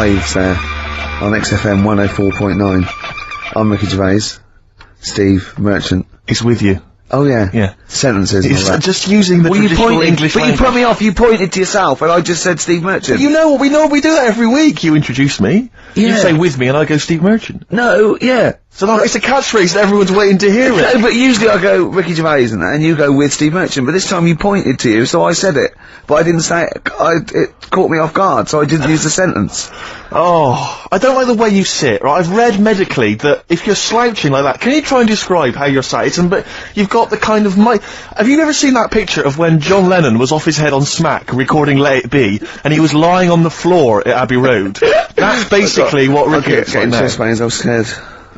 waves there on XFM 104.9. I'm Ricky Gervais. Steve Merchant. He's with you. Oh yeah. Yeah. Sentences and all that. Just using the traditional English language. But you put me off, you pointed to yourself, and I just said Steve Merchant. You know, we do that every week. You introduce me, you say with me, and I go Steve Merchant. No, yeah. So it's a catchphrase that everyone's waiting to hear it. No, but usually I go Ricky Gervais and you go with Steve Merchant, but this time you pointed to you, so I said it. But I didn't say it, it caught me off guard, so I didn't use the sentence. Oh, I don't like the way you sit, right? I've read medically that if you're slouching like that, can you try and describe how you're sat? But you've got the kind of have you ever seen that picture of when John Lennon was off his head on Smack recording Let It Be, and he was lying on the floor at Abbey Road? That's basically what Ricky is like now. I was scared.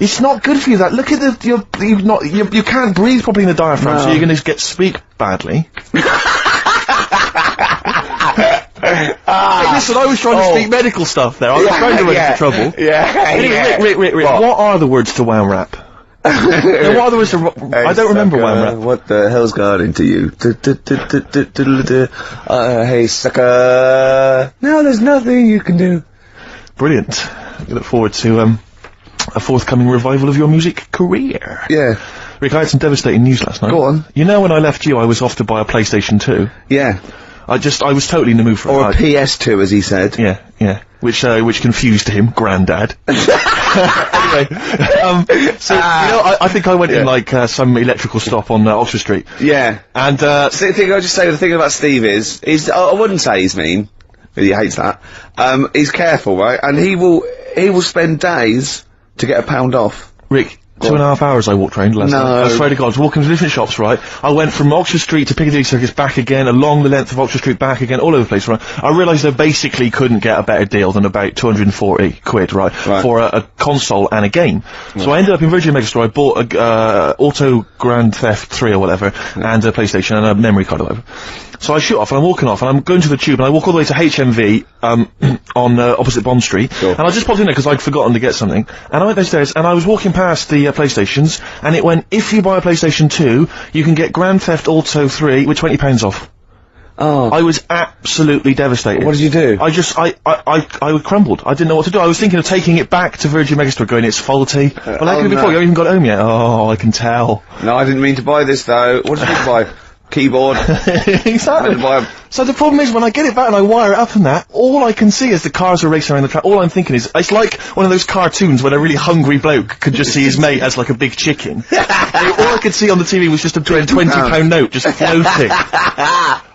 It's not good for you, that. Look at you can't breathe properly in the diaphragm, so you're gonna speak badly. Hey, listen, I was trying to speak medical stuff there. I was trying to run into trouble. Anyway, Rick, what are the words to Wham Rap? What are the words to... I don't remember Wham Rap. What the hell's got into you? Hey, sucker. Now there's nothing you can do. Brilliant. I look forward to, a forthcoming revival of your music career. Yeah. Rick, I had some devastating news last night. Go on. You know when I left you, I was off to buy a PlayStation 2? Yeah. I was totally in the mood for it. Or a PS2, as he said. Yeah. Which confused him, Grandad. Anyway, so, I think I went in, some electrical stop on, Oxford Street. Yeah. And, the thing about Steve is, I wouldn't say he's mean. He hates that. He's careful, right? And he will spend days to get £1 off. Rick, 2.5 hours I walked around last night. I swear to God, I was walking to different shops, right? I went from Oxford Street to Piccadilly Circus, back again, along the length of Oxford Street, back again, all over the place, right? I realised I basically couldn't get a better deal than about 240 quid, right? For a console and a game. So I ended up in Virgin Megastore, I bought a, Auto Grand Theft 3 or whatever, and a PlayStation and a memory card or whatever. So I shoot off, and I'm walking off, and I'm going to the Tube, and I walk all the way to HMV, on, opposite Bond Street. Sure. And I just popped in there because I'd forgotten to get something. And I went downstairs, and I was walking past the, PlayStations, and it went, if you buy a PlayStation 2, you can get Grand Theft Auto 3 with £20 off. Oh. I was absolutely devastated. What did you do? I crumbled. I didn't know what to do. I was thinking of taking it back to Virgin Megastore, going, it's faulty. But like before, you haven't even got home yet. Oh, I can tell. No, I didn't mean to buy this, though. What did you buy? Keyboard. Exactly. So the problem is, when I get it back and I wire it up and that, all I can see is the cars are racing around the track. All I'm thinking is, it's like one of those cartoons when a really hungry bloke could just see his mate as like a big chicken. All I could see on the TV was just a £20 note just floating.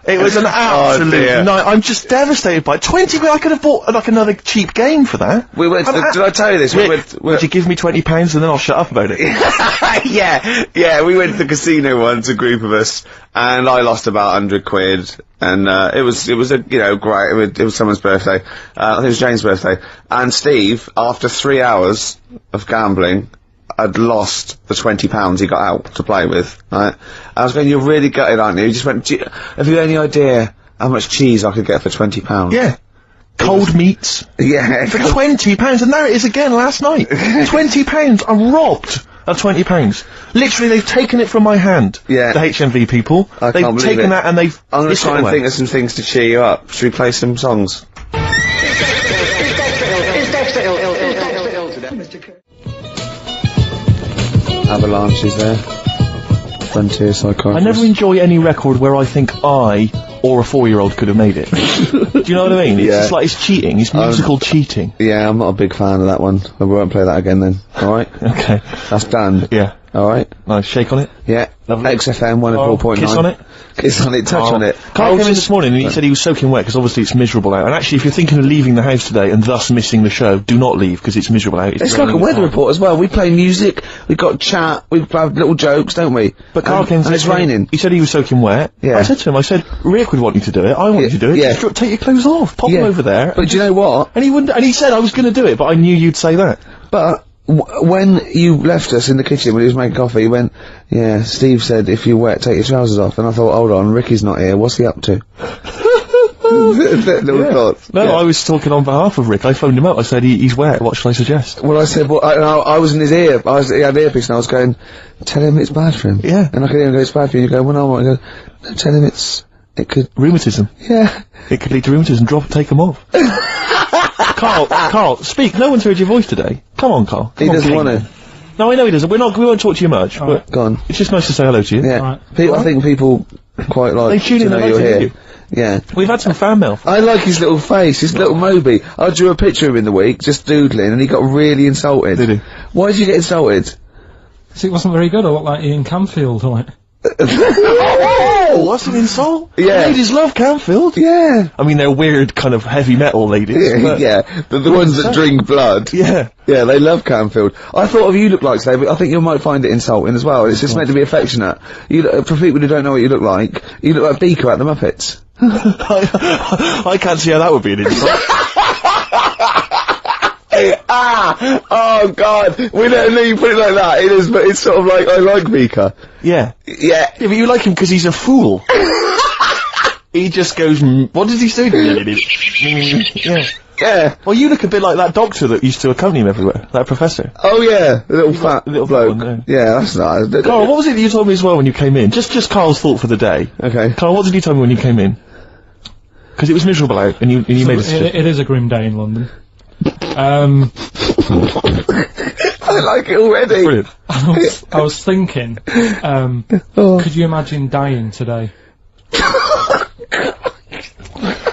It was an absolute night. I'm just devastated by it. 20 quid, I could have bought like another cheap game for that. We went to did I tell you this? Would you give me £20 and then I'll shut up about it? yeah, we went to the casino once, a group of us, and I lost about 100 quid, and it was a, great, it was someone's birthday, I think it was Jane's birthday, and Steve, after 3 hours of gambling, had lost the £20 he got out to play with, right? I was going, you're really gutted, aren't you? He just went, have you any idea how much cheese I could get for £20? Yeah. Cold meats. Yeah. For £20, and there it is again last night. £20, I'm robbed of £20. Literally, they've taken it from my hand. Yeah. The HMV people. They've taken that and they've... I'm gonna try and think of some things to cheer you up. Should we play some songs? Avalanche is there. Frontier Psychiatrist. I never enjoy any record where I think I or a 4-year-old could have made it. Do you know what I mean? It's just like, it's cheating. It's musical cheating. Yeah, I'm not a big fan of that one. We won't play that again then. Alright? Okay. That's done. Yeah. Alright? Nice. Shake on it. Yeah. Lovely. XFM 104.9. Kiss on it. Kiss on it. Touch on it. Karl came in this morning and he said he was soaking wet because obviously it's miserable out. And actually, if you're thinking of leaving the house today and thus missing the show, do not leave because it's miserable out. It's like a weather report as well. We play music, we've got chat, we have little jokes, don't we? But Karl came and it's raining. He said he was soaking wet. Yeah. I said to him, Rick would want you to do it. I want you to do it. Yeah. Just take your clothes off. Pop them over there. But do you know what? And he wouldn't. And he said I was going to do it, but I knew you'd say that. But when you left us in the kitchen when he was making coffee, he went, yeah, Steve said if you're wet, take your trousers off. And I thought, hold on, Ricky's not here, what's he up to? Thoughts. No, I was talking on behalf of Rick. I phoned him up, I said, he's wet, what should I suggest? Well, I said, I was in his ear, he had earpiece and I was going, tell him it's bad for him. Yeah. And I could hear him go, it's bad for you, and you go, well, no, I go, no, tell him it could... Rheumatism. Yeah. It could lead to rheumatism, take them off. Carl, speak. No one's heard your voice today. Come on, Carl. He doesn't want to. No, I know he doesn't. We won't talk to you much, but go on. It's just nice to say hello to you. Yeah. Right. I think people quite like They tune to in, know they like you're to hear here. you. Yeah. We've had some fan mail. I like his little face, his little Moby. I drew a picture of him in the week, just doodling, and he got really insulted. Did he? Why did you get insulted? So it wasn't very good. I looked like Ian Canfield, like. Oh, what's an insult? Yeah. Ladies love Canfield. Yeah. I mean, they're weird kind of heavy metal ladies. But Yeah, the ones that drink blood. yeah. Yeah, they love Canfield. I thought of you look like today, but I think you might find it insulting as well. It's just meant to be affectionate. You look, for people who don't know what you look like like Beaker at the Muppets. I can't see how that would be an insult. Oh God, we don't know you put it like that. It is, but it's sort of like, I like Beaker. Yeah. Yeah. Yeah, but you like him because he's a fool. He just goes, what does he say? Yeah. Yeah. Well, you look a bit like that doctor that used to accompany him everywhere. That professor. Oh yeah, the little fat little bloke. one, yeah, that's nice. Carl, what was it that you told me as well when you came in? Just Carl's thought for the day. Okay. Carl, what did you tell me when you came in? Because it was miserable out, and you made a suggestion. It is a grim day in London. I like it already. Brilliant. I was thinking, could you imagine dying today?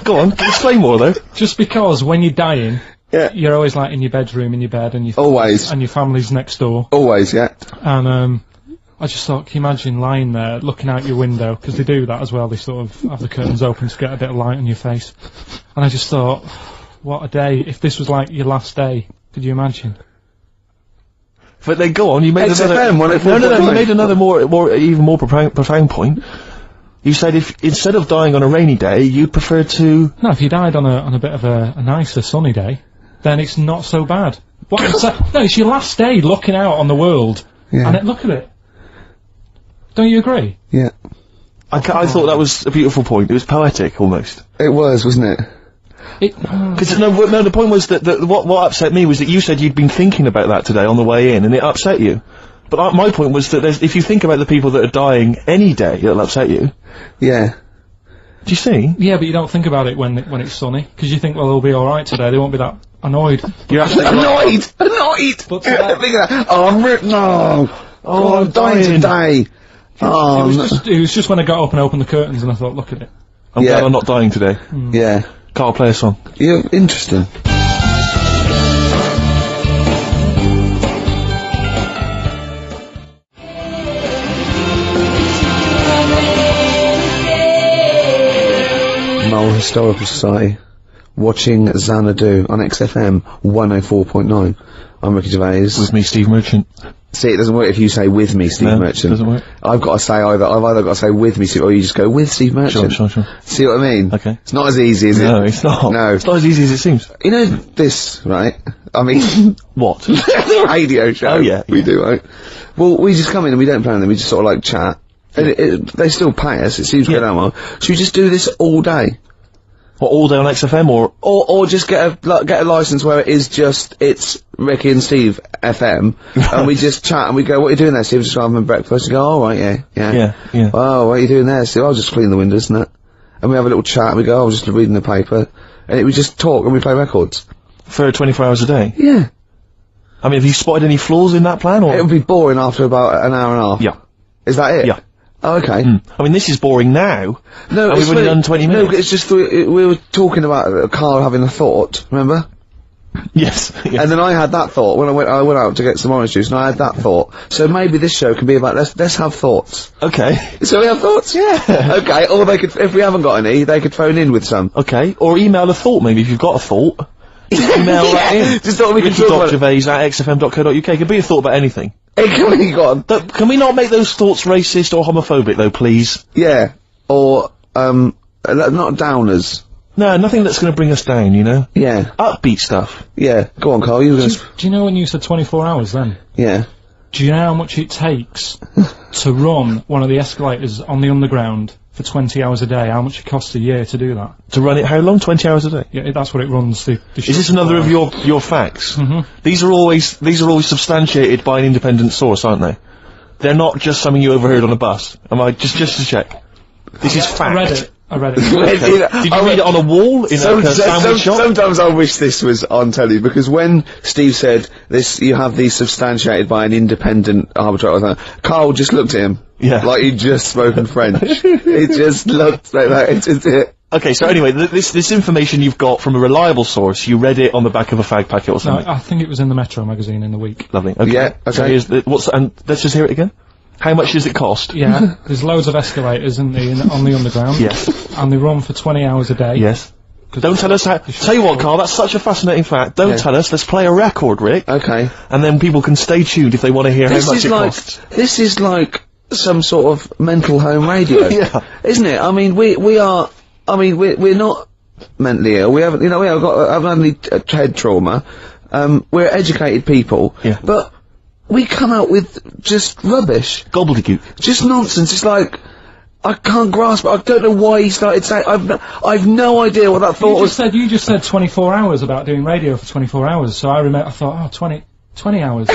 Go on, explain more though. Just because when you're dying, Yeah. you're always like in your bedroom, in your bed, and Always. and your family's next door. Always, yeah. And I just thought, can you imagine lying there, looking out your window, because they do that as well, they sort of have the curtains open to get a bit of light on your face. And I just thought, what a day, if this was like your last day, could you imagine? But then go on, you made XFM, another... 104.9. No, you made another even more profound point. You said if, instead of dying on a rainy day, you'd prefer to... No, if you died on a bit of a nicer sunny day, then it's not so bad. What? No, it's your last day looking out on the world, Yeah. and look at it. Don't you agree? Yeah. I thought that was a beautiful point. It was poetic, almost. It was, wasn't it? Because no, the point was that what upset me was that you said you'd been thinking about that today on the way in, and it upset you. But my point was that if you think about the people that are dying any day, it'll upset you. Yeah. Do you see? Yeah, but you don't think about it when it's sunny, because you think, well, they'll be alright today, they won't be that annoyed. You're absolutely right. Annoyed! But today, Think of that. Oh, I'm no! Oh, I'm dying today! Oh, it was just when I got up and opened the curtains and I thought, look at it. I'm glad I'm not dying today. yeah. Carl, play a song. You're interesting. Mole Historical Society, watching Xanadu on XFM 104.9. I'm Ricky Gervais. With me, Steve Merchant. See, it doesn't work if you say with me, Steve No, Merchant. it doesn't work. I've got to say I've either got to say with me, Steve, or you just go with Steve Merchant. Sure. See what I mean? Okay. It's not as easy, is it? No, it's not. No. It's not as easy as it seems. You know this, right? I mean, What? the radio show. Oh, yeah, We do, right? Well, we just come in and we don't plan them, we just sort of like chat. And they still pay us, it seems good, well. Should we just do this all day? What, all day on XFM, Or just get a license where it's Ricky and Steve FM, and we just chat and we go, what are you doing there, Steve? Just having breakfast. You go, oh, right, yeah. Yeah. Oh, what are you doing there, Steve? I'll just clean the windows and that. And we have a little chat and we go, oh, I'm just reading the paper. And we just talk and we play records. For 24 hours a day? Yeah. I mean, have you spotted any flaws in that plan, or...? It would be boring after about an hour and a half. Yeah. Is that it? Yeah. Oh, okay. I mean, this is boring now. No, and we've only done 20 minutes. No, it's just we were talking about Karl having a thought, remember? Yes. And then I had that thought when I went out to get some orange juice, and I had that thought. So maybe this show can be about let's have thoughts. Okay. So we have thoughts? Yeah. Okay, or they could, if we haven't got any, they could phone in with some. Okay. Or email a thought, maybe, if you've got a thought. Email that in. Just thought we could talk about it. Ricky.gervais@xfm.co.uk. It could be a thought about anything. Hey, can we go on? Can we not make those thoughts racist or homophobic, though, please? Yeah. Or, not downers. No, nothing that's going to bring us down, you know? Yeah. Upbeat stuff. Yeah. Go on, Karl, you were gonna... Do you know when you said 24 hours then? Yeah. Do you know how much it takes to run one of the escalators on the underground for 20 hours a day? How much it costs a year to do that? To run it how long? 20 hours a day? Yeah, that's what it runs. Is this another of your facts? Mm-hmm. These are always substantiated by an independent source, aren't they? They're not just something you overheard on a bus. Am I just to check? This is fact. I read it. Did you read it on a wall in a sandwich shop? Sometimes I wish this was on telly, because when Steve said this, you have these substantiated by an independent arbitrator, Karl just looked at him. Yeah. Like he'd just spoken French. He just looked like that. It's just it. Okay, so anyway, this information you've got from a reliable source, you read it on the back of a fag packet or something? No, I think it was in the Metro magazine in the week. Lovely. Okay. Yeah, okay. So here's and let's just hear it again. How much does it cost? Yeah, there's loads of escalators on the underground. Yes. And they run for 20 hours a day. Yes. Don't tell us how. Tell you what, Karl, that's such a fascinating fact. Don't tell us. Let's play a record, Rick. Okay. And then people can stay tuned if they want to hear how much it costs. This is like some sort of mental home radio. Yeah. Isn't it? I mean, we're not mentally ill. We haven't had any head trauma. We're educated people. Yeah. But we come out with just rubbish. Gobbledygook. Just nonsense. It's like, I can't grasp it. I don't know why he started saying, I've no idea what that thought was. You just said 24 hours about doing radio for 24 hours, so I thought, 20 hours.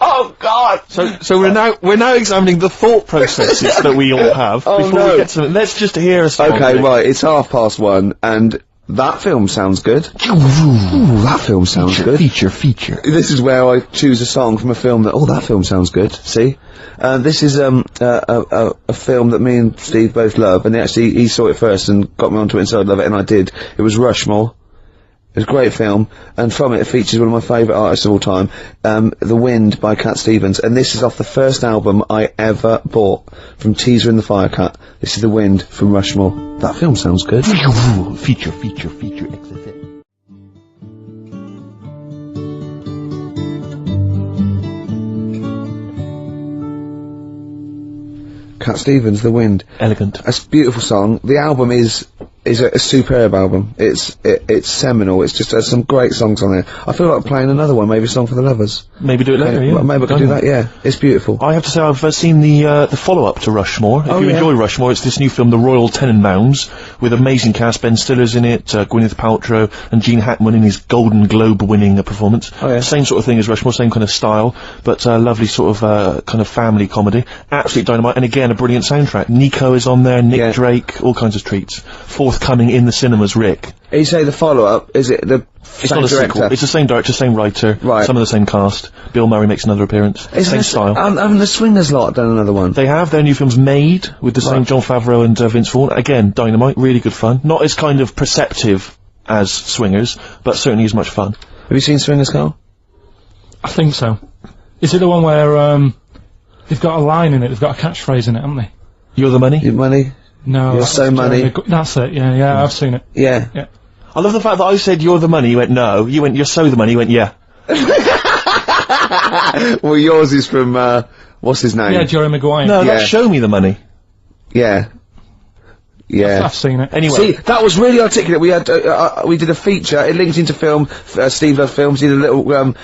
Oh God! So we're now examining the thought processes that we all have before we get to it. Let's just hear a song. Okay, right, it's 1:30, and that film sounds good. Ooh, that film sounds good. Feature. This is where I choose a song from a film that film sounds good. See? This is a film that me and Steve both love, and he saw it first and got me onto it and said I'd love it, and I did. It was Rushmore. It was a great film, and from it features one of my favourite artists of all time, The Wind by Cat Stevens, and this is off the first album I ever bought, from Teaser and the Firecat. This is The Wind from Rushmore. That film sounds good. Feature, XFM. Cat Stevens, The Wind. Elegant. It's a beautiful song. The album is a superb album. It's seminal. It's just has some great songs on there. I feel like playing another one, maybe a song for the lovers. Maybe do it later, yeah. Maybe I could do that, yeah. It's beautiful. I have to say I've seen the follow-up to Rushmore. If you enjoy Rushmore, it's this new film, The Royal Tenenbaums, with amazing cast. Ben Stiller's in it, Gwyneth Paltrow, and Gene Hackman in his Golden Globe-winning performance. Oh, yeah. Same sort of thing as Rushmore, same kind of style, but lovely sort of kind of family comedy. Absolute dynamite, and again, a brilliant soundtrack. Nico is on there, Nick Drake, all kinds of treats. Forthcoming in the cinemas, Rick. You say the follow-up, is it the It's not a sequel. It's the same director, same writer, some of the same cast. Bill Murray makes another appearance. Same style. And the Swingers lot done another one. They have. Their new film's Made, with the same Jon Favreau and Vince Vaughn. Again, dynamite, really good fun. Not as kind of perceptive as Swingers, but certainly as much fun. Have you seen Swingers, Karl? I think so. Is it the one where, they've got a line in it, they've got a catchphrase in it, haven't they? You're the money? Your money? No. You're so money. That's it, yeah, I've seen it. Yeah. Yeah. I love the fact that I said you're the money, you went no. You went you're so the money, you went yeah. Well, yours is from, what's his name? Yeah, Jerry Maguire. No, that's Show Me the Money. Yeah. Yeah. I've seen it. Anyway. See, that was really articulate. We had, we did a feature, it linked into film, Steve Loves Films, did a little,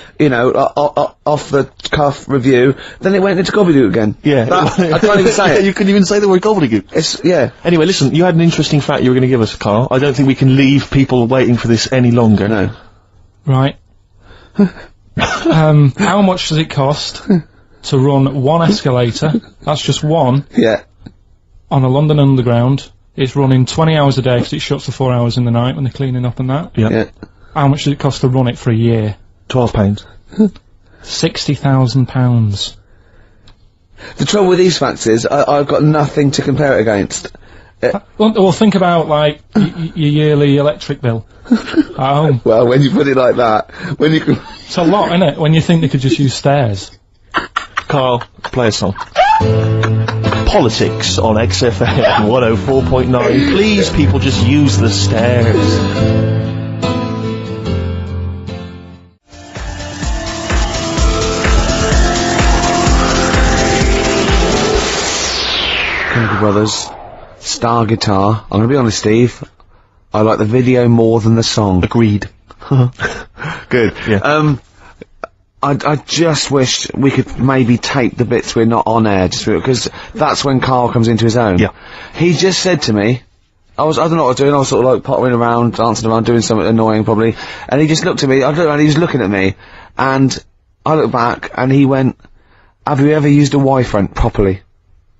off the cuff review, then it went into gobbledygook again. Yeah. I can't even say it. You couldn't even say the word gobbledygook. Yeah. Anyway, listen, you had an interesting fact you were going to give us, Karl. I don't think we can leave people waiting for this any longer. No. Right. How much does it cost to run one escalator, that's just one, on a London Underground? It's running 20 hours a day because it shuts for 4 hours in the night when they're cleaning up and that. Yeah. How much does it cost to run it for a year? £12. £60,000. The trouble with these facts is, I've got nothing to compare it against. Well, think about, like, your yearly electric bill at home. Well, when you put it like that, when you can... It's a lot, isn't it? When you think they could just use stairs. Karl, play a song. Politics on XFM 104.9. Please, people, just use the stairs. Chemical Brothers, Star Guitar. I'm gonna be honest, Steve. I like the video more than the song. Agreed. Good. Yeah. I just wish we could maybe tape the bits we're not on air, just because that's when Karl comes into his own. Yeah. He just said to me, I don't know what I was doing, I was sort of like pottering around, dancing around, doing something annoying probably, and he just looked at me, I looked around, he was looking at me, and I looked back, and he went, have you ever used a Y-front properly?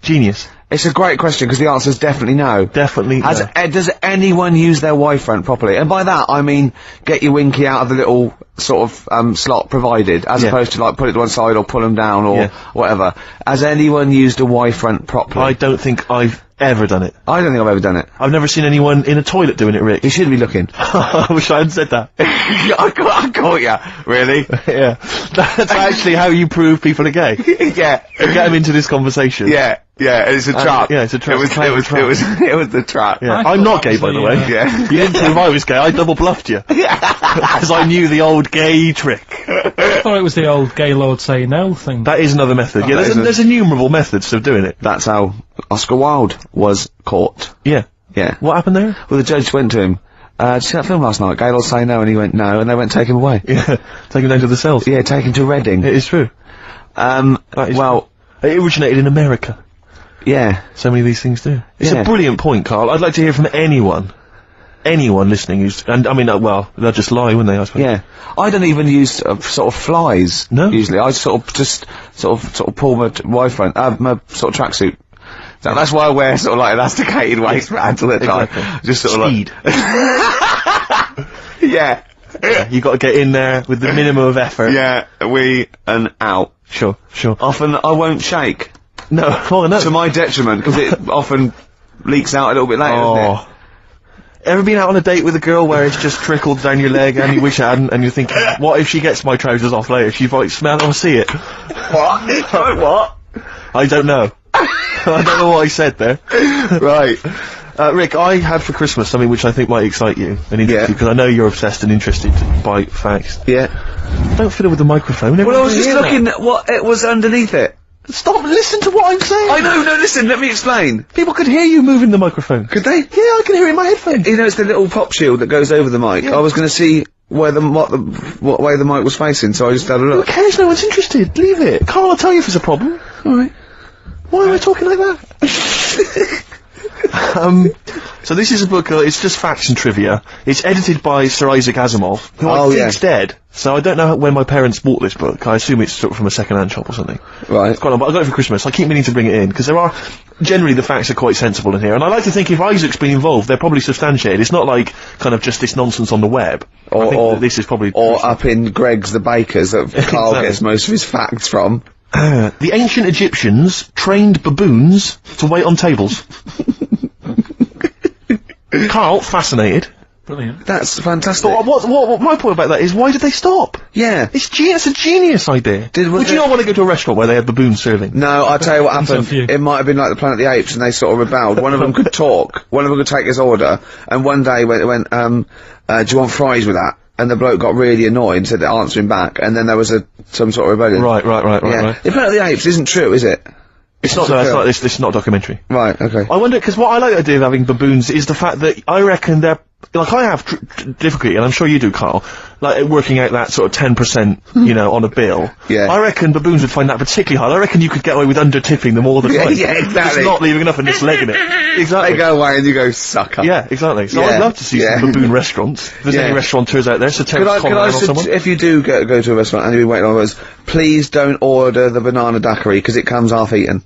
Genius. It's a great question, because the answer is definitely no. Definitely no. Does anyone use their Y-front properly? And by that, I mean, get your winky out of the little sort of, slot provided, as opposed to, like, put it to one side or pull them down or whatever. Has anyone used a Y-front properly? I don't think I've ever done it. I don't think I've ever done it. I've never seen anyone in a toilet doing it, Rick. You should be looking. I wish I hadn't said that. I caught ya. Really? Yeah. That's actually how you prove people are gay. Yeah. You get them into this conversation. Yeah, it's a trap. Yeah, it's a trap. It was the trap. Yeah. I'm not gay, by the way. Yeah. You didn't prove I was gay, I double bluffed you. Because I knew the old gay trick. I thought it was the old gay lord say no thing. That is another method. Yeah, there's innumerable methods of doing it. That's how Oscar Wilde was caught. Yeah. Yeah. What happened there? Well, the judge went to him, did you see that film last night? Gaylord Say No, and he went no, and they went take him away. Yeah. Take him down to the cells. Yeah, take him to Reading. It is true. Well, it originated in America. Yeah. So many of these things do. It's a brilliant point, Carl. I'd like to hear from anyone listening who's, and I mean, well, they'll just lie, wouldn't they, I suppose? Yeah. I don't even use, sort of flies. No? Usually. I sort of pull my Y-front, my sort of tracksuit. So that's why I wear sort of like elasticated waistbands all the time. Exactly. Just sort Speed. of like... Yeah. You got to get in there with the minimum of effort. Yeah, and out. Sure. Often I won't shake. No, oh no. To my detriment, because it often leaks out a little bit later, doesn't it? Ever been out on a date with a girl where it's just trickled down your leg and you wish it hadn't, and you're thinking, what if she gets my trousers off later? She's like, smell or see it. What? What? I don't know. I don't know what I said there. Right. Rick, I had for Christmas something which I think might excite you and interest you, because I know you're obsessed and interested by facts. Yeah. Don't fiddle with the microphone. Well, I was just looking at what it was underneath it. Stop, listen to what I'm saying. I know, no, listen, let me explain. People could hear you moving the microphone. Could they? Yeah, I can hear it in my headphones. You know, it's the little pop shield that goes over the mic. Yeah. I was going to see where what way the mic was facing, so I just had a look. Who cares? No one's interested. Leave it. Carl, I'll tell you if there's a problem. Alright. Why am I talking like that? So this is a book, it's just facts and trivia. It's edited by Sir Isaac Asimov, who I think's dead. So I don't know when my parents bought this book. I assume it's sort of from a second-hand shop or something. Right. It's quite long, but I got it for Christmas. I keep meaning to bring it in, because generally the facts are quite sensible in here. And I like to think if Isaac's been involved, they're probably substantiated. It's not like, kind of just this nonsense on the web. I think that this is probably... Or up in Greg's the Baker's that Carl gets most of his facts from. The ancient Egyptians trained baboons to wait on tables. Carl, fascinated. Brilliant. That's fantastic. But what my point about that is, why did they stop? Yeah. It's a genius idea. Would you not want to go to a restaurant where they had baboons serving? No, I'll tell you what happened. It might have been like the Planet of the Apes, and they sort of rebelled. One of them could talk, one of them could take his order, and one day went, do you want fries with that? And the bloke got really annoyed and said to answer him back, and then there was some sort of rebellion. Right. The Planet of the Apes isn't true, is it? It's not a documentary. Right, okay. I wonder, because what I like the idea of having baboons is the fact that I reckon they're, like I have difficulty, and I'm sure you do, Carl, like working out that sort of 10%, you know, on a bill. Yeah. I reckon baboons would find that particularly hard. I reckon you could get away with under-tipping them all the time. Yeah, exactly. Just not leaving enough and just legging it. Exactly. They go away and you go, sucker. Yeah, exactly. So I'd love to see some baboon restaurants. If there's any restaurateurs out there, so could I if you do go to a restaurant and you're waiting on those, please don't order the banana daiquiri, because it comes half-eaten.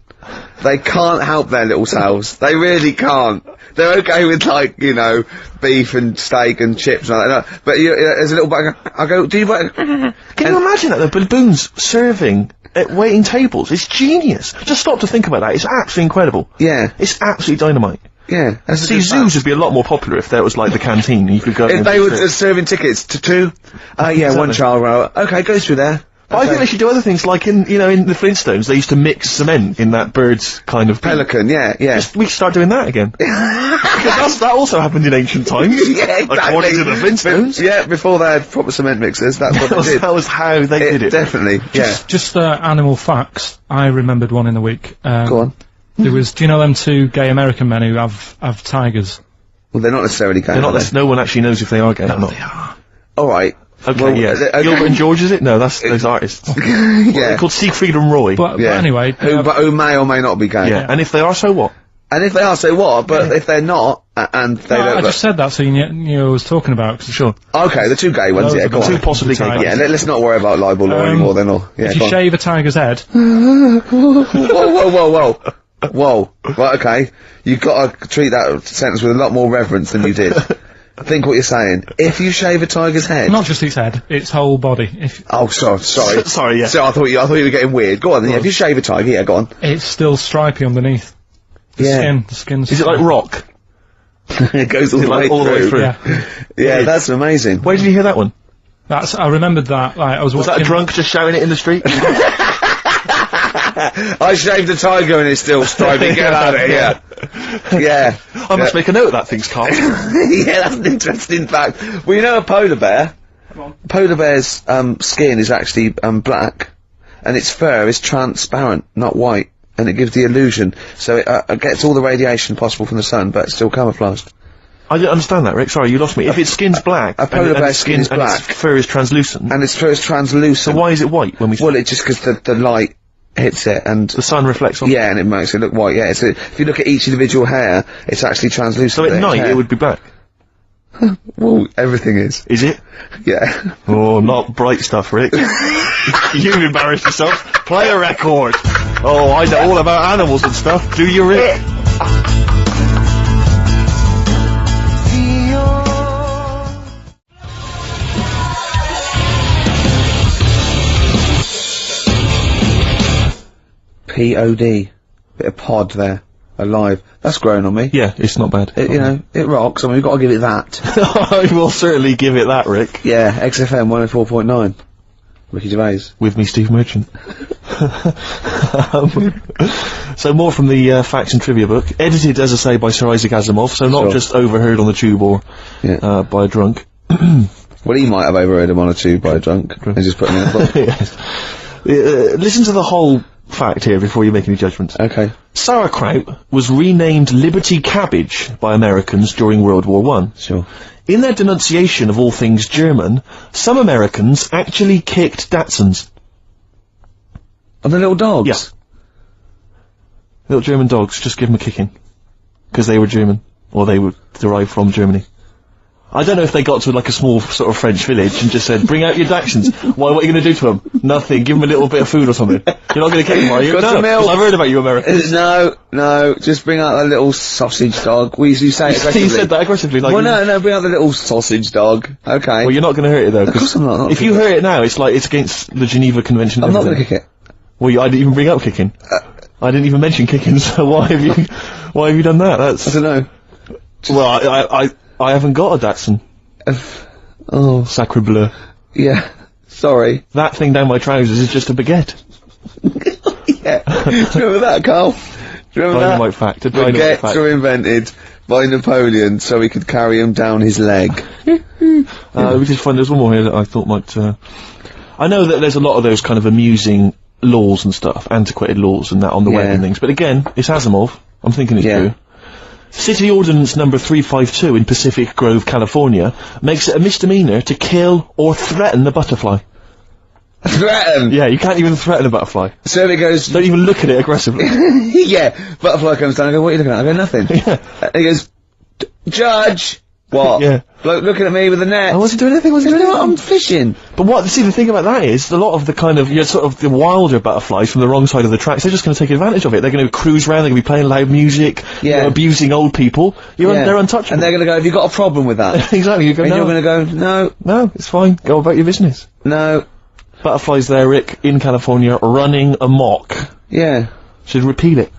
They can't help their little selves. They really can't. They're okay with, like, you know, beef and steak and chips and all that. But there's a little bag. I go, do you... Can you imagine that, the baboons serving at waiting tables? It's genius. Just stop to think about that. It's absolutely incredible. Yeah. It's absolutely dynamite. Yeah. See, zoos would be a lot more popular if there was, like, the canteen, and you could go... If they were serving tickets to two? Exactly. One child row. Okay, goes through there. But I think they should do other things, like in the Flintstones, they used to mix cement in that bird's kind of... Pelican, yeah. We should start doing that again. Because that also happened in ancient times. Yeah, exactly. According to the Flintstones. Before they had proper cement mixers, that's what they did. That was how they did it. Definitely, Just animal facts. I remembered one in the week. Go on. There was, do you know them two gay American men who have tigers? Well, they're not necessarily gay. No one actually knows if they are gay or not. They are. Alright. Okay, well, Gilbert and George, is it? No, that's those artists. They're called Siegfried and Roy. But anyway... Who may or may not be gay. Yeah, and if they are, so what? And if they are, so what? But if they're not, and they don't... I just said that so you knew I was talking about, sure. Okay, the two gay ones, go on. Two possibly gay ones. Yeah, let's not worry about libel law anymore then, or... Yeah, if you shave a tiger's head... Whoa. Whoa. Right, okay. You've got to treat that sentence with a lot more reverence than you did. Think what you're saying. If you shave a tiger's head... Not just its head, its whole body. Oh, sorry. Sorry, yeah. So I thought you were getting weird. Go on then, yeah. If you shave a tiger, yeah, go on. It's still stripy underneath. The skin's... Is it like rock? It goes all the way through. Yeah, that's amazing. Where did you hear that one? I remembered that, like, I was that a drunk just shouting it in the street? I shaved a tiger and it's still stripy. Get out of here. Yeah. I must make a note of that, things, Carl. Yeah, that's an interesting fact. Well, you know a polar bear? Polar bear's skin is actually black, and its fur is transparent, not white, and it gives the illusion. So it gets all the radiation possible from the sun, but it's still camouflaged. I didn't understand that, Rick. Sorry, you lost me. If its skin's black, a polar bear's skin is black, and its fur is translucent, and its fur is translucent. So why is it white when we? Well, it's just because the light hits it and the sun reflects on. Yeah, and it makes it look white. Yeah, so if you look at each individual hair, it's actually translucent. So at night it would be black. Well, everything is. Is it? Yeah. Oh, not bright stuff, Rick. You've embarrassed yourself. Play a record. Oh, I know all about animals and stuff. Do you, Rick? P-O-D. Bit of pod there. Alive. That's grown on me. Yeah, it's not bad. You know, it rocks. I mean, we've got to give it that. I will certainly give it that, Rick. Yeah, XFM 104.9. Ricky Gervais. With me, Steve Merchant. So more from the facts and trivia book. Edited, as I say, by Sir Isaac Asimov, so not just overheard on the tube or by a drunk. Well, he might have overheard him on a tube by a drunk. And just put him in a book. Yes. Listen to the whole fact here before you make any judgments. Okay. Sauerkraut was renamed Liberty Cabbage by Americans during World War I. Sure. In their denunciation of all things German, some Americans actually kicked Dachshunds. Are the little dogs? Yeah. Little German dogs, just give them a kicking. Because they were German. Or they were derived from Germany. I don't know if they got to like a small sort of French village and just said, bring out your Dachshunds. What are you going to do to them? Nothing. Give them a little bit of food or something. You're not going to kick them, are you? Got some milk. I've heard about you, Americans. No. Just bring out the little sausage dog. You say it aggressively. You said that aggressively. Like well, no, bring out the little sausage dog. Okay. Well, you're not going to hurt it, though. Of course I'm not. If you hurt it now, it's like, it's against the Geneva Convention. I'm not going to kick it. Well, I didn't even bring up kicking. I didn't even mention kicking, so why have you done that? I don't know. Well, I haven't got a Dachshund. Oh. Sacre bleu. Yeah. Sorry. That thing down my trousers is just a baguette. Yeah. Do you remember that, Carl? Do you remember that? Dynamite fact. Baguettes were invented by Napoleon so he could carry him down his leg. We just find there's one more here that I thought might, I know that there's a lot of those kind of amusing laws and stuff, antiquated laws and that on the web and things, but again, it's Asimov. I'm thinking it's true. City Ordinance number 352 in Pacific Grove, California, makes it a misdemeanor to kill or threaten a butterfly. Threaten? Yeah, you can't even threaten a butterfly. So it goes... Don't even look at it aggressively. Yeah, butterfly comes down, I go, what are you looking at? I go, nothing. Yeah. And he goes, Judge! What? Yeah. Bloke looking at me with a net. I wasn't doing anything, I'm fishing. But see, the thing about that is, a lot of the kind of, sort of the wilder butterflies from the wrong side of the tracks, they're just going to take advantage of it. They're going to cruise around, they're going to be playing loud music, abusing old people. They're untouchable. And they're going to go, have you got a problem with that? Exactly, you go, and no. you're going to go, No, it's fine, go about your business. No. Butterflies there, Rick, in California, running amok. Yeah. Should repeat it.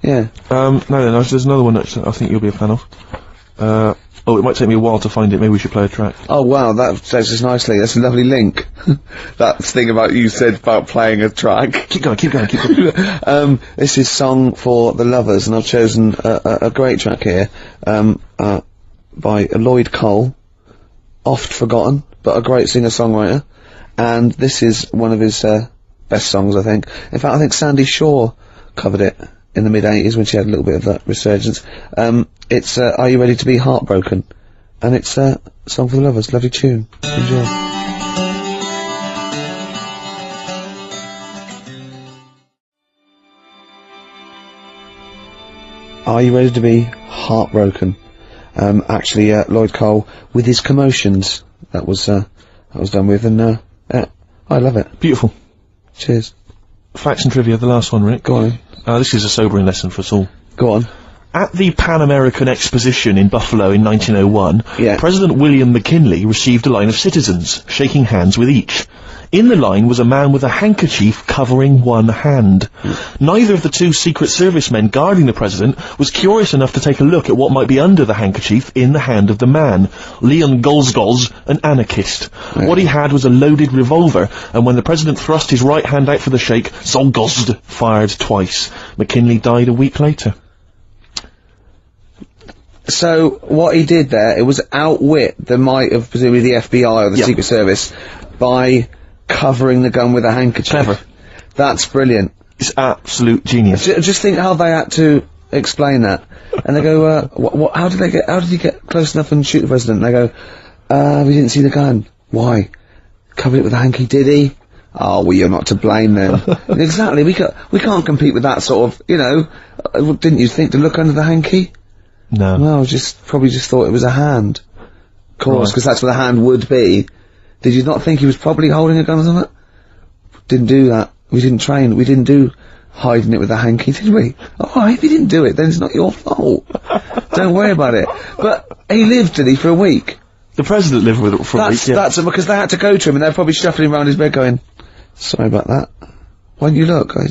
Yeah. There's another one that I think you'll be a fan of. It might take me a while to find it. Maybe we should play a track. Oh, wow, that says us nicely. That's a lovely link. That thing about you said about playing a track. Keep going. This is Song for the Lovers, and I've chosen a great track here, by Lloyd Cole. Oft forgotten, but a great singer-songwriter. And this is one of his, best songs, I think. In fact, I think Sandy Shaw covered it in the mid-80s when she had a little bit of that resurgence. It's Are You Ready to Be Heartbroken? And it's Song for the Lovers. Lovely tune. Enjoy. Are You Ready to Be Heartbroken? Actually, Lloyd Cole with his Commotions. That was done with, and I love it. Beautiful. Cheers. facts and trivia, the last one, Rick. Go on. This is a sobering lesson for us all. Go on. At the Pan American Exposition in Buffalo in 1901, Yeah. President William McKinley received a line of citizens, shaking hands with each. In the line was a man with a handkerchief covering one hand. Neither of the two Secret Service men guarding the president was curious enough to take a look at what might be under the handkerchief in the hand of the man. Leon Golzgoz, an anarchist. What he had was a loaded revolver, and when the president thrust his right hand out for the shake, Zolgozd fired twice. McKinley died a week later. So, what he did there, it was outwit the might of presumably the FBI or the Secret Service by covering the gun with a handkerchief. Clever. That's brilliant. It's absolute genius. Just think how they had to explain that. And they go, how did he get close enough and shoot the president? And they go, we didn't see the gun. Why? Covered it with a hanky, did he? Oh, well, you're not to blame then. Exactly, we can't compete with that sort of, you know, didn't you think to look under the hanky? No. Well, probably just thought it was a hand. Of course, because that's where the hand would be. Did you not think he was probably holding a gun or something? Didn't do that. We didn't train. We didn't do hiding it with a hanky, did we? Alright, if you didn't do it, then it's not your fault. Don't worry about it. But he lived, did he, for a week? The president lived with it for a week, yeah. That's because they had to go to him and they're probably shuffling around his bed going, sorry about that. Why didn't you look? I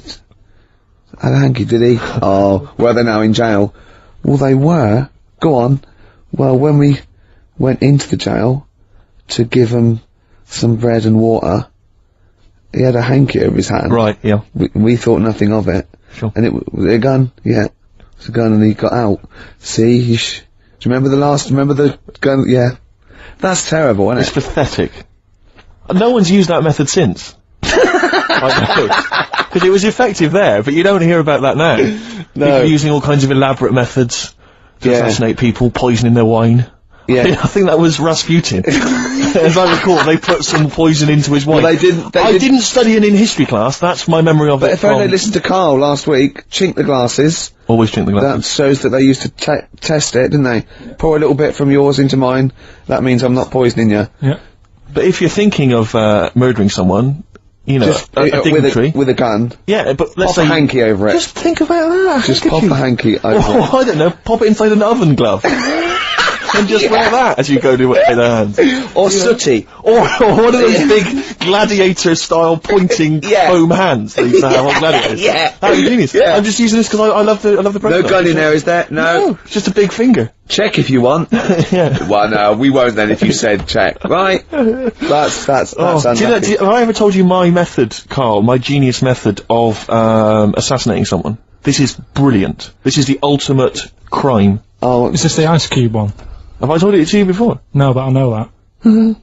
had a hanky, did he? Oh, well, they're now in jail. Well, they were. Go on. Well, when we went into the jail to give him some bread and water, he had a hanky over his hand. Right, yeah. We thought nothing of it. Sure. And was it a gun? Yeah. It's a gun and he got out. See, do you remember the gun? Yeah. That's terrible, isn't It's pathetic. No one's used that method since. I know. Because it was effective there, but you don't hear about that now. No. People using all kinds of elaborate methods to assassinate people, poisoning their wine. Yeah. I think that was Rasputin. As I recall, they put some poison into his wine. Well, they didn't study it in history class, that's my memory of it. But if only they listened to Karl last week, chink the glasses. Always chink the glasses. That shows that they used to test it, didn't they? Pour a little bit from yours into mine, that means I'm not poisoning you. Yeah. But if you're thinking of murdering someone, you know, Just a dignitary. with a gun. Yeah, but let's Pop say a hanky over it. Just think about that. Just pop a hanky over it. I don't know, pop it inside an oven glove. And just wear that as you go to their hands. Or sooty. Or one of those big gladiator-style pointing foam hands they used to have on gladiators. Yeah. That was genius. Yeah. I'm just using this because I love the No president. gun in there, is there? No. It's just a big finger. Check if you want. Yeah. Well, no, we won't then if you said check. Right? That's unlucky. Have I ever told you my method, Karl, my genius method of assassinating someone? This is brilliant. This is the ultimate crime. Oh, Is this the Ice Cube one? Have I told it to you before? No, but I know that.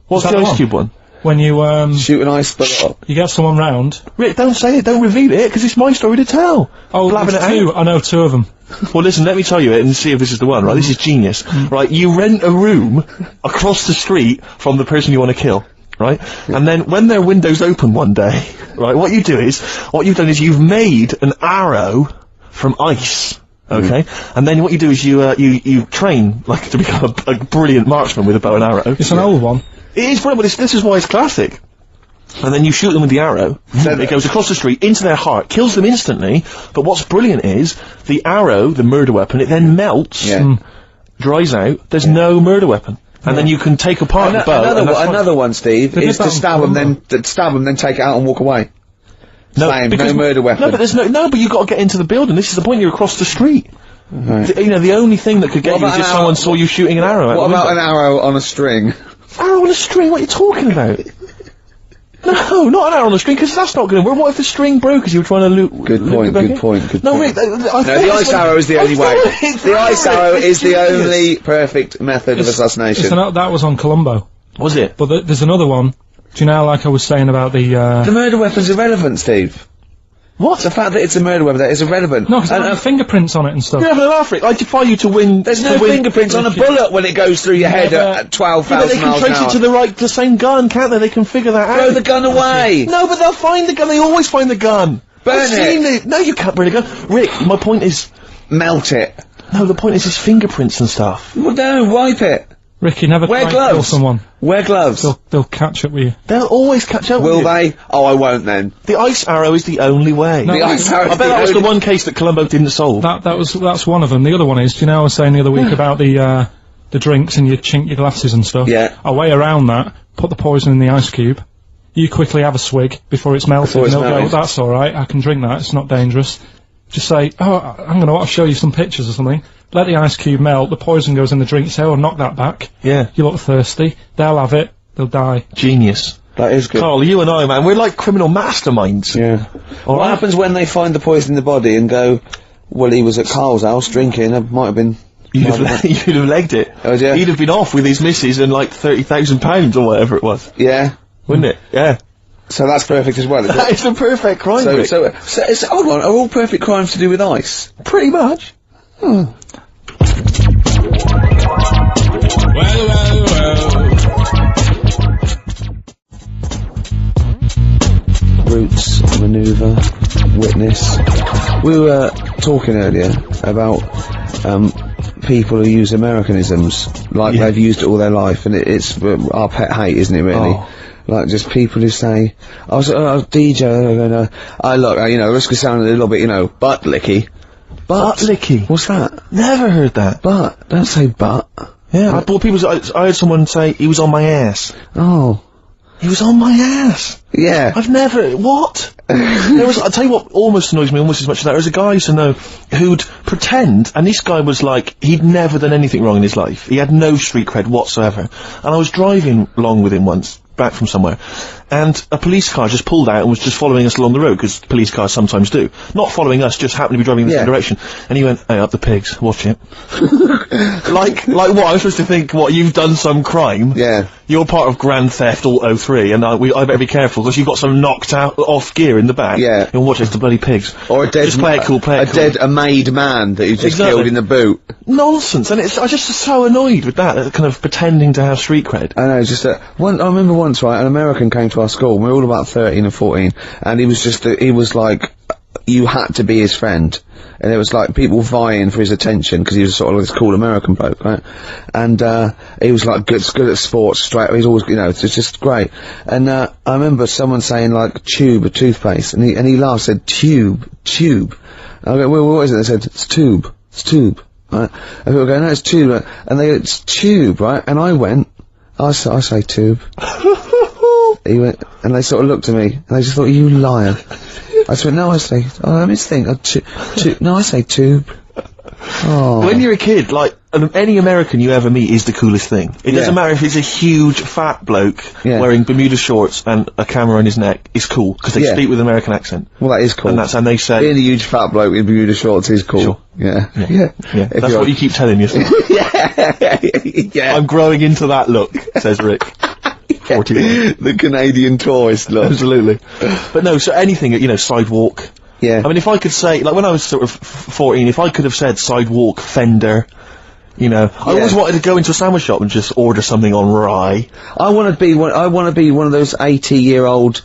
What's that the the Ice one? Cube one? When you, shoot an ice bullet up. you get someone round. Rick, don't say it, don't reveal it, because it's my story to tell. Oh, Blabbing there's it two. I know two of them. Well, listen, let me tell you it and see if this is the one, right? This is genius. Right, you rent a room across the street from the person you want to kill, right? And then when their window's open one day, right, what you've done is you've made an arrow from ice. Okay, and then what you do is you train like to become a brilliant marksman with a bow and arrow. It's an old one. It is brilliant, but this is why it's classic. And then you shoot them with the arrow. It goes across the street into their heart, kills them instantly. But what's brilliant is the arrow, the murder weapon, it then melts, dries out. There's no murder weapon, and then you can take apart the bow. Another one, Steve, is to stab them, then take it out and walk away. Same, no murder weapon. No, but there's but you've got to get into the building. This is the point. You're across the street. Right. The only thing that could get you is if someone saw you shooting an arrow. What about an arrow on a string? Arrow on a string? What are you talking about? No, not an arrow on a string, because that's not going to work. What if the string broke as you were trying to loot? Good point. No, Rick, the ice arrow is the only way. The ice arrow is the only perfect method of assassination. That was on Columbo. Was it? But there's another one. Do you know, like I was saying about the murder weapon's irrelevant, Steve. What? The fact that it's a murder weapon, that is irrelevant. No, because there's fingerprints on it and stuff. You're having an laugh, Rick. I defy you to win. There's no fingerprints on a bullet when it goes through your head at 12,000 miles an hour. They can trace it to the same gun, can't they? They can figure that out. Throw the gun away! No, but they'll find the gun. They always find the gun. Burn it! No, you can't burn a gun. Rick, my point is... Melt it. No, the point is his fingerprints and stuff. Well, no, wipe it. Ricky, never Wear try and kill gloves. someone. Wear gloves. They'll catch up with you. They'll always catch up with Will you. they? Oh, I won't then. The ice arrow is the only way. No, The ice arrow I bet that was the one case that Columbo didn't solve. That's one of them. The other one is, do you know I was saying the other week about the drinks and you chink your glasses and stuff? Yeah. A way around that, put the poison in the ice cube, you quickly have a swig before it's melted, Before it's and they'll melted. go, that's alright, I can drink that, it's not dangerous. Just say, oh, I'm gonna show you some pictures or something. Let the ice cube melt, the poison goes in the drink, say, oh, knock that back. Yeah. You look thirsty, they'll have it, they'll die. Genius. That is good. Carl, you and I, man, we're like criminal masterminds. Yeah. What happens when they find the poison in the body and go, well, he was at Carl's house drinking, it might have been... You'd have legged it. Oh, yeah. He'd have been off with his missus and like £30,000 or whatever it was. Yeah. Wouldn't it? Yeah. So that's perfect as well, is it? That is the perfect crime, Rick. So it's, hold on, are all perfect crimes to do with ice? Pretty much. Roots, manoeuvre, witness. We were talking earlier about people who use Americanisms like they've used it all their life, and it's our pet hate, isn't it? Really, like just people who say, "I was DJ," I look, you know, this could sound a little bit, you know, butt licky. Butt licky? What's that? Never heard that. Butt. Don't say butt. Yeah, I heard someone say he was on my ass. Oh. He was on my ass. Yeah. I've never... What? I'll tell you what almost annoys me almost as much as that. There was a guy I used to know who'd pretend, and this guy was like, he'd never done anything wrong in his life. He had no street cred whatsoever. And I was driving along with him once, back from somewhere, and a police car just pulled out and was just following us along the road, because police cars sometimes do. Not following us, just happened to be driving in the same direction. And he went, hey, up the pigs, watch it. like what? I'm supposed to think, what, you've done some crime? Yeah. You're part of Grand Theft Auto 3, and I better be careful, because you've got some knocked out, off gear in the back. Yeah. And watch it, it's the bloody pigs. Or a dead... Just play it cool, play it cool. A made man that you just Exactly. killed in the boot. Nonsense, and I just so annoyed with that kind of pretending to have street cred. I know, just I remember once, right, an American came to our school, we were all about 13 and 14, and he was just, he was like, you had to be his friend. And it was like people vying for his attention, because he was sort of this cool American bloke, right? And, he was like good at sports, straight, he's always, you know, it's just great. And, I remember someone saying like, tube, a toothpaste, and he laughed, said, tube. And I go, well, what is it? They said, it's tube, right? And people go, no, it's tube, and they go, it's tube, right? And I went, I say tube. He went, and they sort of looked at me, and they just thought, you liar. I said, no, I say, let me think, no, I say tube. Oh. When you're a kid, like, any American you ever meet is the coolest thing. It doesn't matter if he's a huge, fat bloke wearing Bermuda shorts and a camera on his neck, it's cool, because they speak with an American accent. Well, that is cool. And they say... Being a huge fat bloke in Bermuda shorts is cool. Sure. Yeah. That's what you keep telling yourself. Yeah. I'm growing into that look, says Rick. 41. The Canadian tourist look. Absolutely. But no, so anything, you know, sidewalk. Yeah. I mean, if I could say, like, when I was sort of 14, if I could have said sidewalk, fender, you know, I always wanted to go into a sandwich shop and just order something on rye. I want to be one of those 80-year-old,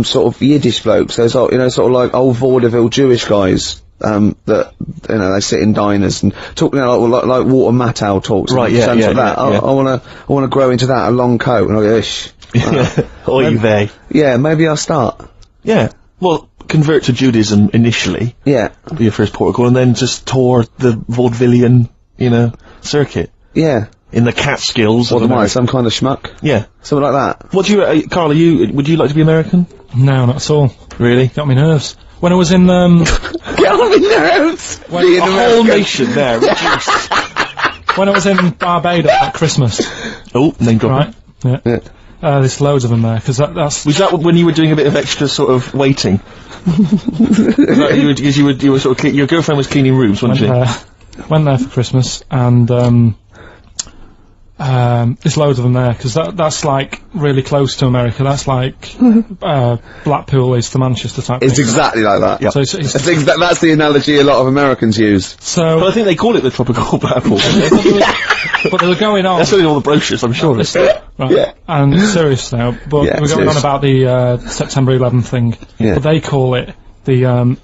sort of Yiddish blokes. Those, you know, sort of like old vaudeville Jewish guys. That, you know, they sit in diners and talk, you know, like Walter Matthau talks. Right, like that. I wanna grow into that, a long coat, and I'll go, ish. Oy vey. Yeah, maybe I'll start. Yeah. Well, convert to Judaism initially. Yeah. Be your first protocol, and then just tour the vaudevillian, you know, circuit. Yeah. In the Catskills. What am I, some kind of schmuck? Yeah. Something like that. What do you, Carl, would you like to be American? No, not at all. Really? Got me nerves. When I was in, Get on my nerves! A whole nation there, reduced. When I was in Barbados at Christmas. Oh, name dropping. Right? Yeah. There's loads of them there, because that's... Was that when you were doing a bit of extra sort of waiting? Because you were sort of your girlfriend was cleaning rooms, wasn't she? Went there for Christmas, and there's loads of them there, because that's like really close to America. That's like Blackpool is to Manchester type It's thing. exactly like that. Yep. So it's I think that's the analogy a lot of Americans use. so, But I think they call it the tropical Blackpool. but they were going on. That's in all the brochures, I'm sure. Right. Yeah. And serious now, but Yeah, we're going serious. on about the September 11th thing. Yeah. But they call it the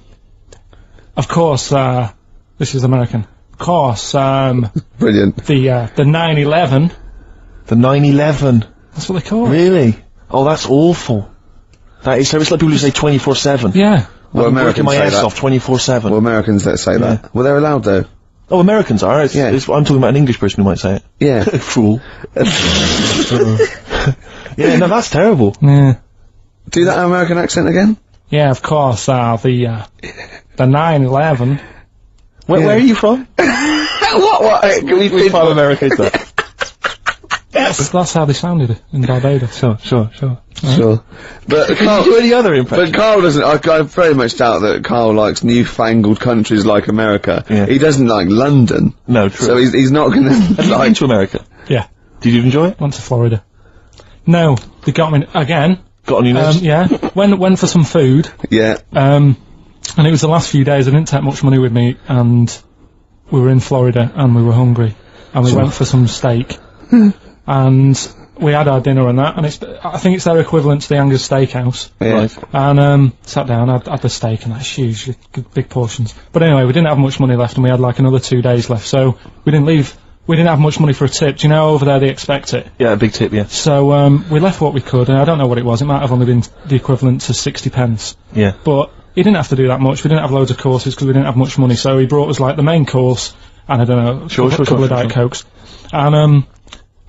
of course this is American. Of course Brilliant. the 9/11 The 9/11. That's what they call it. Really? Oh, that's awful. That is, so it's like people who say 24/7. Yeah. Well, I'm working Americans my say ass that. off 24/7. Well, Americans that say that. Well, they're allowed though. Oh, Americans are. Yeah. I'm talking about an English person who might say it. Yeah. Fool. Yeah, no, that's terrible. Yeah. Do that American accent again? Yeah, of course, the 9/11. Where are you from? What? Can we Which part of America is that? That's how they sounded in Barbados. Sure. Sure. But Can you Carl, do any other impression? but Carl doesn't, I very much doubt that Carl likes newfangled countries like America. Yeah. He doesn't like London. No, true. So he's not gonna Have you been like, to America? Yeah. Did you enjoy it? Went to Florida. No, they got me again. Got on your list? Yeah. Went for some food. yeah. And it was the last few days. I didn't take much money with me, and we were in Florida, and we were hungry, and we went for some steak, and we had our dinner and that, and I think it's their equivalent to the Angus Steakhouse. Yeah. Right. And sat down, had the steak, and that's huge, big portions. But anyway, we didn't have much money left, and we had like another 2 days left, so we didn't leave. We didn't have much money for a tip. Do you know over there they expect it? Yeah, a big tip, yeah. So we left what we could, and I don't know what it was. It might have only been the equivalent to 60 pence. Yeah. But he didn't have to do that much. We didn't have loads of courses because we didn't have much money. So he brought us like the main course and I don't know, a couple of Diet Cokes. And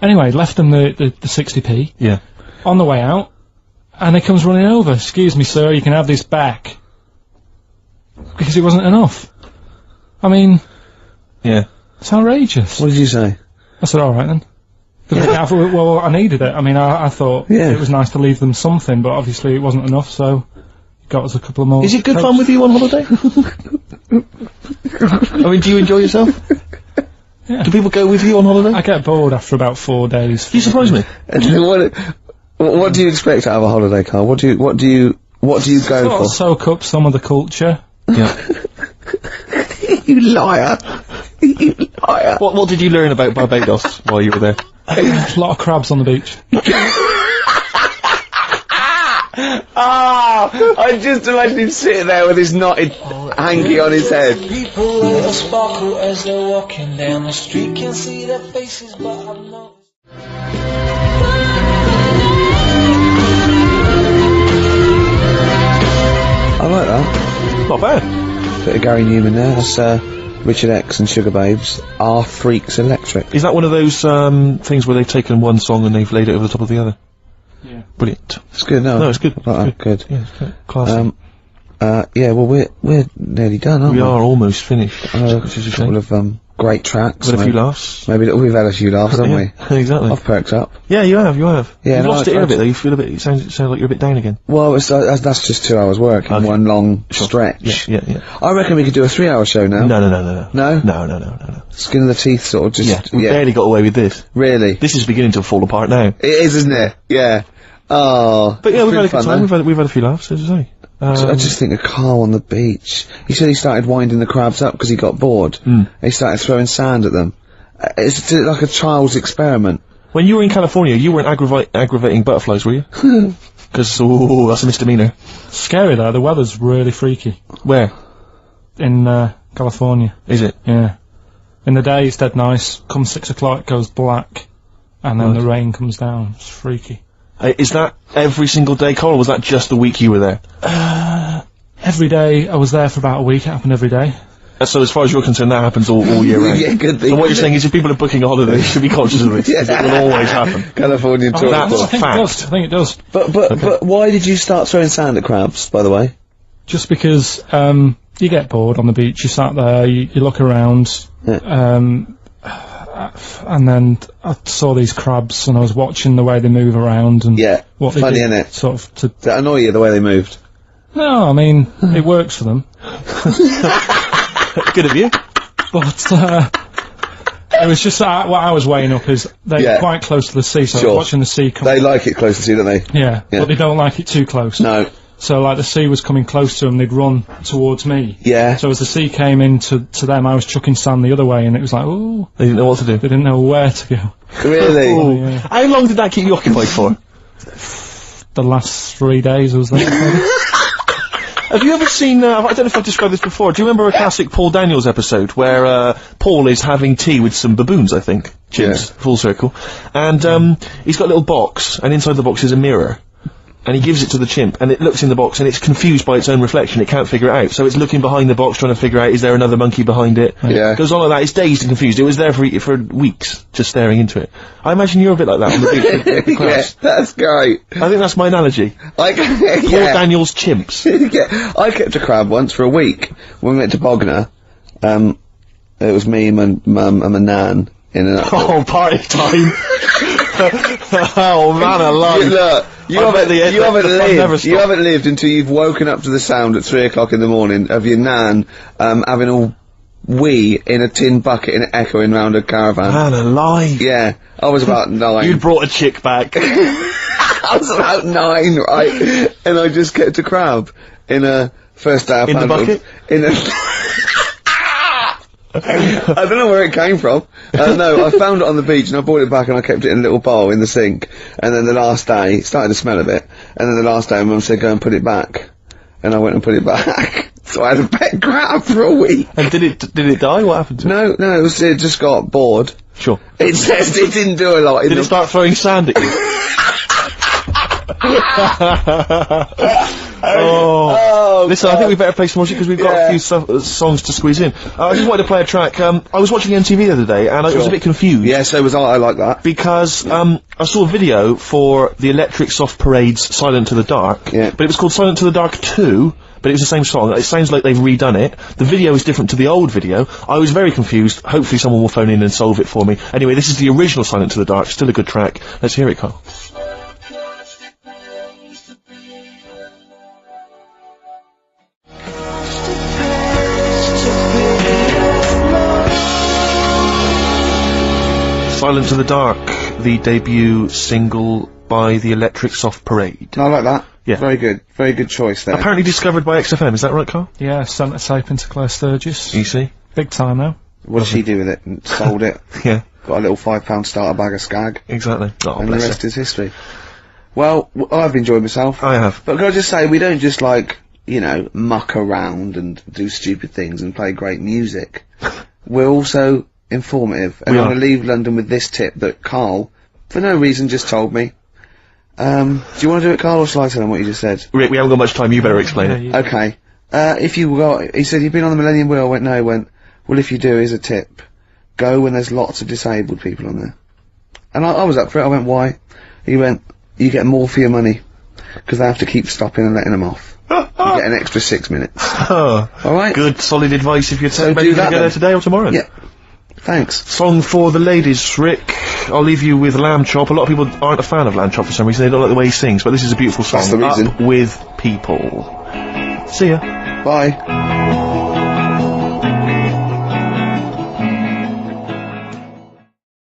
anyway, left them the 60p Yeah. on the way out, and he comes running over. Excuse me, sir, you can have this back, because it wasn't enough. I mean, Yeah. it's outrageous. What did you say? I said, all right then. 'Cause well, I needed it. I mean, I thought it was nice to leave them something, but obviously it wasn't enough, so he got us a couple of more. Is it good Cokes. fun with you on holiday? I mean, do you enjoy yourself? Yeah. Do people go with you on holiday? I get bored after about 4 days. You surprise me. What do you expect out of a holiday, Carl? What do you go Sort for? of soak up some of the culture. Yeah. You liar! You liar! What did you learn about Barbados while you were there? A lot of crabs on the beach. I just imagine him sitting there with his knotted hanky on his head. People let us sparkle as they're walking down the street. Can't see their faces, but I know. I like that. Not bad. Bit of Gary Newman there. That's Richard X and Sugar Babes. Are Freaks Electric. Is that one of those things where they've taken one song and they've laid it over the top of the other? Yeah. Brilliant. It's good, no? No, it's good. I like that. Good. Yeah, it's good. Classy. Yeah, well, we're nearly done, aren't We we? are almost finished, which is a couple shame. of great tracks. Had a few maybe- laughs. Maybe we've had a few laughs, haven't we? Yeah, exactly. I've perked up. Yeah, you have. Yeah, You've no, lost it I- here a bit though. You feel a bit. It sounds like you're a bit down again. Well, that's just 2 hours work in Okay. one long stretch. Yeah. I reckon we could do a 3-hour show now. No. No? No. Skin of the teeth, sort of just. Yeah, we barely got away with this. Really? This is beginning to fall apart now. It is, isn't it? Yeah. Oh. But yeah, we've had a been good fun, time. though. We've had a few laughs, as I say. I just think of Carl on the beach. He said he started winding the crabs up because he got bored. He started throwing sand at them. It's like a child's experiment. When you were in California, you weren't aggravating butterflies, were you? Because that's a misdemeanor. Scary though. The weather's really freaky Where in California. is it? Yeah. In the day it's dead nice. Come 6 o'clock it goes black, and then the rain comes down. It's freaky. Is that every single day, Carl, or was that just the week you were there? Every day I was there for about a week. It happened every day. So as far as you're concerned, that happens all year round. Yeah, good thing. So what you're saying is if people are booking a holiday, they should be conscious of this. It will always happen. Californian tour. That's I think fact. it does. I think it does. But why did you start throwing sand at crabs, by the way? Just because you get bored on the beach. You sat there. You look around. And then I saw these crabs, and I was watching the way they move around and Yeah. what they Funny, do, innit? sort of to. Did that annoy you, the way they moved? No, I mean it works for them, Good of you. but it was just what I was weighing up is they're quite close to the sea, so I Sure. was watching the sea come. They like it close to you, don't they? Yeah, but they don't like it too close. No. So like the sea was coming close to them, they'd run towards me. Yeah. So as the sea came in to them, I was chucking sand the other way, and it was like, oh, They didn't know what to do. they didn't know where to go. Really? Yeah. How long did that keep you occupied for? The last 3 days I was there. maybe. Have you ever seen, I don't know if I've described this before, do you remember a classic Paul Daniels episode where Paul is having tea with some baboons, I think? chimps, full circle. And, he's got a little box, and inside the box is a mirror. And he gives it to the chimp, and it looks in the box, and it's confused by its own reflection. It can't figure it out. So it's looking behind the box, trying to figure out, is there another monkey behind it? Yeah. It goes on like that. It's dazed and confused. It was there for weeks, just staring into it. I imagine you're a bit like that on the beach with the crabs. Yeah, that's great. I think that's my analogy. Poor Poor Daniel's chimps. Yeah, I kept a crab once for a week. When we went to Bognor, it was me, my mum and my nan in an... Oh, party time. Oh, man alive. Look, you haven't lived until you've woken up to the sound at 3 o'clock in the morning of your nan, having a wee in a tin bucket and echoing round a caravan. Man alive. Yeah, I was about 9. You'd brought a chick back. I was about 9, right? And I just kept a crab in a first day I In the found bucket? In a... I don't know where it came from. No, I found it on the beach and I brought it back and I kept it in a little bowl in the sink. And then the last day, it started to smell a bit. And then the last day, Mum said, go and put it back. And I went and put it back. So I had a pet crab for a week. And did it die? What happened to it? No, it just got bored. Sure. It says it didn't do a lot. Did it start throwing sand at you? Oh. Listen, I think we better play some music because we've got a few songs to squeeze in. I just wanted to play a track. I was watching MTV the other day and I was a bit confused. Yeah, so was I. I like that. Because, I saw a video for the Electric Soft Parade's Silent to the Dark. Yeah. But it was called Silent to the Dark 2, but it was the same song. It sounds like they've redone it. The video is different to the old video. I was very confused. Hopefully someone will phone in and solve it for me. Anyway, this is the original Silent to the Dark. Still a good track. Let's hear it, Carl. Silent to the Dark, the debut single by the Electric Soft Parade. I like that. Yeah. Very good. Very good choice there. Apparently discovered by XFM, is that right, Carl? Yeah, sent a tape into Claire Sturgis. You see? Big time now. What did she do with it? And sold it. Yeah, Got a little £5 starter bag of skag. exactly. Oh, And the bless rest her. is history. Well, I've enjoyed myself. I have. But can I just say, we don't just muck around and do stupid things and play great music. We're also informative. And We I'm are. going to leave London with this tip that Karl, for no reason, just told me. Do you want to do it, Karl, or shall I tell him what you just said? Rick, we haven't got much time, you better explain it. Yeah. Okay. He said, you've been on the Millennium Wheel. I went, no. He went, well, if you do, here's a tip. Go when there's lots of disabled people on there. And I was up for it. I went, why? He went, you get more for your money. Because they have to keep stopping and letting them off. You get an extra 6 minutes. Alright? Good, solid advice if you're So ready do to that go there then. today or tomorrow. Yeah. Thanks. Song for the ladies, Rick. I'll leave you with Lamb Chop. A lot of people aren't a fan of Lamb Chop for some reason. They don't like the way he sings, but this is a beautiful song. That's the reason. Up with people. See ya. Bye.